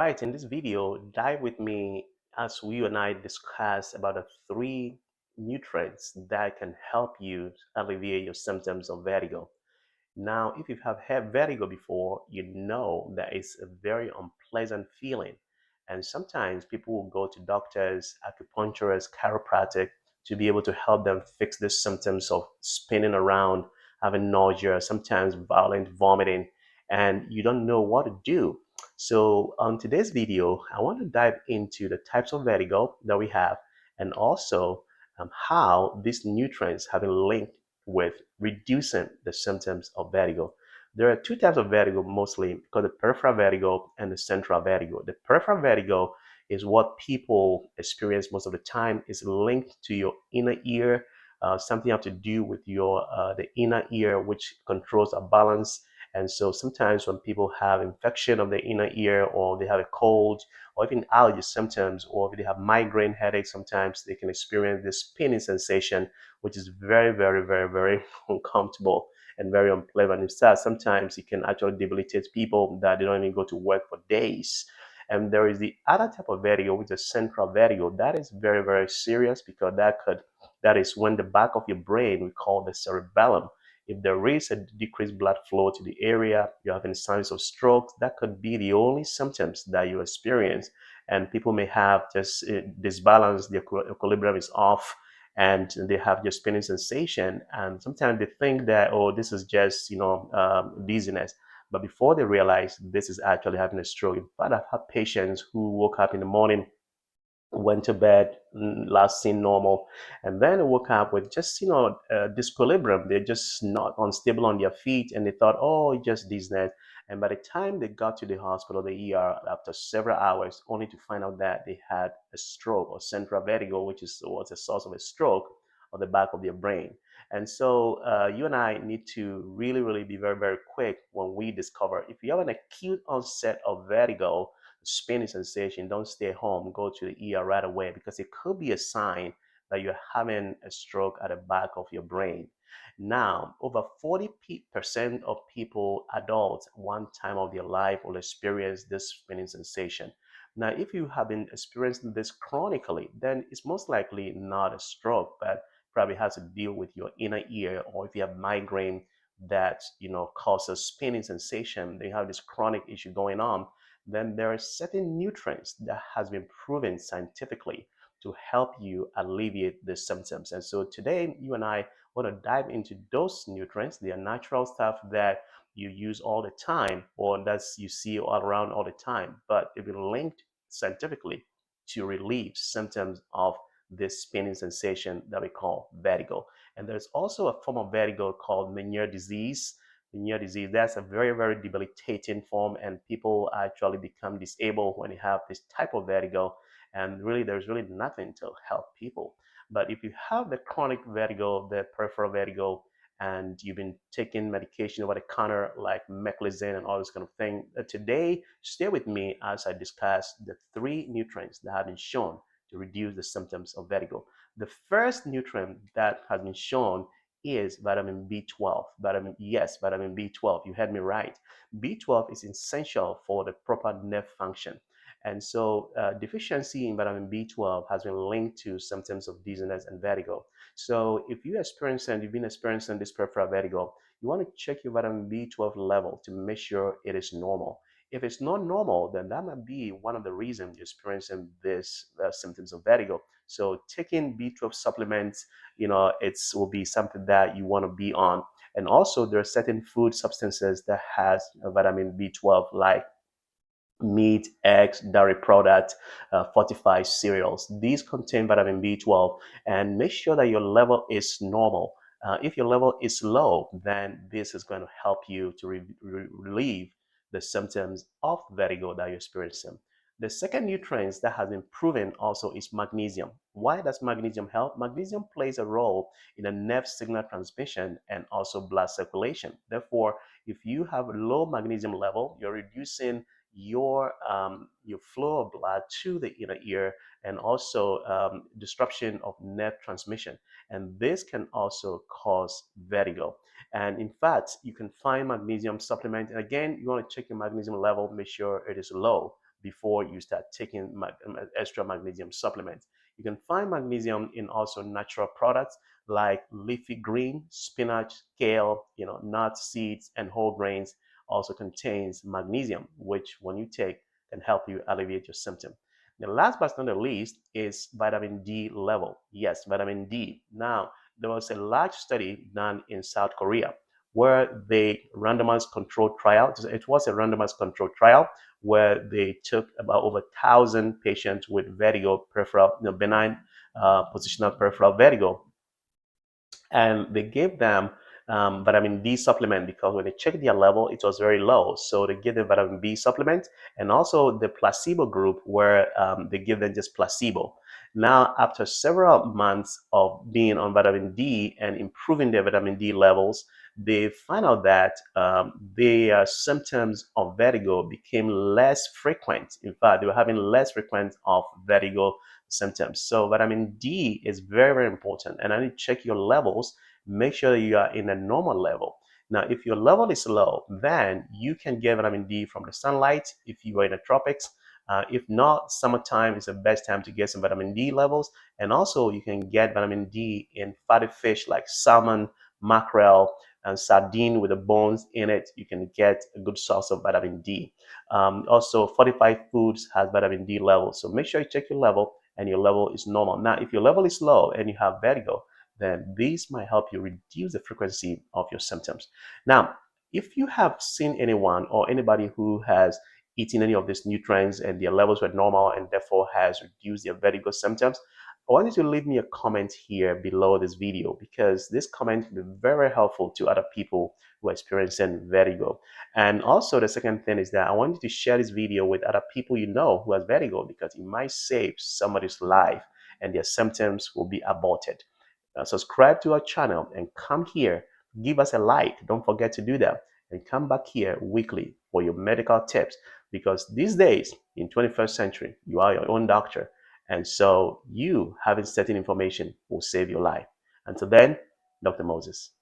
right, in this video, dive with me as we and I discuss about the three nutrients that can help you alleviate your symptoms of vertigo. Now, if you have had vertigo before, you know that it's a very unpleasant feeling. And sometimes people will go to doctors, acupuncturists, chiropractic to be able to help them fix the symptoms of spinning around, having nausea, sometimes violent vomiting, and you don't know what to do. So, on today's video, I want to dive into the types of vertigo that we have and also how these nutrients have been linked with reducing the symptoms of vertigo. There are two types of vertigo mostly called the peripheral vertigo and the central vertigo. The peripheral vertigo is what people experience most of the time. Is linked to your inner ear, something have to do with your the inner ear, which controls our balance. And so sometimes when people have infection of the inner ear, or they have a cold, or even allergy symptoms, or if they have migraine headaches, sometimes they can experience this spinning sensation, which is very, very, very, very uncomfortable and very unpleasant. In fact, sometimes it can actually debilitate people that they don't even go to work for days. And there is the other type of vertigo, which is central vertigo. That is very, very serious because that is when the back of your brain, we call the cerebellum, if there is a decreased blood flow to the area, you're having signs of stroke, that could be the only symptoms that you experience. And people may have just disbalance, the equilibrium is off, and they have just spinning sensation. And sometimes they think that, oh, this is just, dizziness. But before they realize this is actually having a stroke. In fact, I've had patients who woke up in the morning, went to bed, last seen normal, and then woke up with just disequilibrium. They're just not unstable on their feet, and they thought, oh, just dizziness. And by the time they got to the hospital, the ER, after several hours, only to find out that they had a stroke or central vertigo, which was a source of a stroke on the back of their brain. And so you and I need to really, really be very, very quick when we discover if you have an acute onset of vertigo, spinning sensation, don't stay home, go to the ER right away, because it could be a sign that you're having a stroke at the back of your brain. Now, over 40% of people, adults, one time of their life will experience this spinning sensation. Now, if you have been experiencing this chronically, then it's most likely not a stroke, but probably has to deal with your inner ear, or if you have migraine that causes spinning sensation, they have this chronic issue going on, then there are certain nutrients that has been proven scientifically to help you alleviate the symptoms. And so today, you and I want to dive into those nutrients. They are natural stuff that you use all the time, or that's you see all around all the time, but they've been linked scientifically to relieve symptoms of this spinning sensation that we call vertigo. And there's also a form of vertigo called Meniere disease. Meniere disease, that's a very, very debilitating form, and people actually become disabled when they have this type of vertigo. And really, there's really nothing to help people. But if you have the chronic vertigo, the peripheral vertigo, and you've been taking medication over the counter like Magnesium and all this kind of thing, today, stay with me as I discuss the three nutrients that have been shown to reduce the symptoms of vertigo. The first nutrient that has been shown is vitamin B12. Vitamin B12. You heard me right. B12 is essential for the proper nerve function. And so deficiency in vitamin B12 has been linked to symptoms of dizziness and vertigo. So if you've been experiencing this peripheral vertigo, you want to check your vitamin B12 level to make sure it is normal. If it's not normal, then that might be one of the reasons you're experiencing this symptoms of vertigo. So taking B12 supplements, it will be something that you want to be on. And also, there are certain food substances that has vitamin B12, like meat, eggs, dairy products, fortified cereals. These contain vitamin B12, and make sure that your level is normal. If your level is low, then this is going to help you to relieve the symptoms of vertigo that you're experiencing. The second nutrient that has been proven also is magnesium. Why does magnesium help? Magnesium plays a role in the nerve signal transmission and also blood circulation. Therefore, if you have a low magnesium level, you're reducing your flow of blood to the inner ear, and also disruption of nerve transmission, and this can also cause vertigo. And in fact, you can find magnesium supplement, and again, you want to check your magnesium level, make sure it is low. before you start taking extra magnesium supplements. You can find magnesium in also natural products like leafy green, spinach, kale, nuts, seeds, and whole grains also contains magnesium, which when you take can help you alleviate your symptom. The last but not the least is vitamin D level. Yes, vitamin D. Now, there was a large study done in South Korea where they randomized controlled trial. It was a randomized controlled trial where they took about over 1,000 patients with vertigo, peripheral, benign positional peripheral vertigo, and they gave them vitamin D supplement because when they checked their level, it was very low. So they gave them vitamin B supplement, and also the placebo group where they give them just placebo. Now, after several months of being on vitamin D and improving their vitamin D levels, they find out that their symptoms of vertigo became less frequent. In fact, they were having less frequent of vertigo symptoms. So vitamin D is very, very important. And I need to check your levels. Make sure you are in a normal level. Now, if your level is low, then you can get vitamin D from the sunlight if you are in the tropics. If not, summertime is the best time to get some vitamin D levels. And also, you can get vitamin D in fatty fish like salmon, mackerel, and sardine with the bones in it. You can get a good source of vitamin D. Also, fortified foods has vitamin D levels. So make sure you check your level and your level is normal. Now, if your level is low and you have vertigo, then this might help you reduce the frequency of your symptoms. Now, if you have seen anyone or anybody who has eaten any of these nutrients and their levels were normal and therefore has reduced their vertigo symptoms, I want you to leave me a comment here below this video because this comment will be very helpful to other people who are experiencing vertigo. And also the second thing is that I want you to share this video with other people you know who has vertigo because it might save somebody's life and their symptoms will be aborted. Subscribe to our channel and come here, give us a like. Don't forget to do that and come back here weekly for your medical tips because these days in 21st century, you are your own doctor. And so you having certain information will save your life. Until then, Dr. Moses.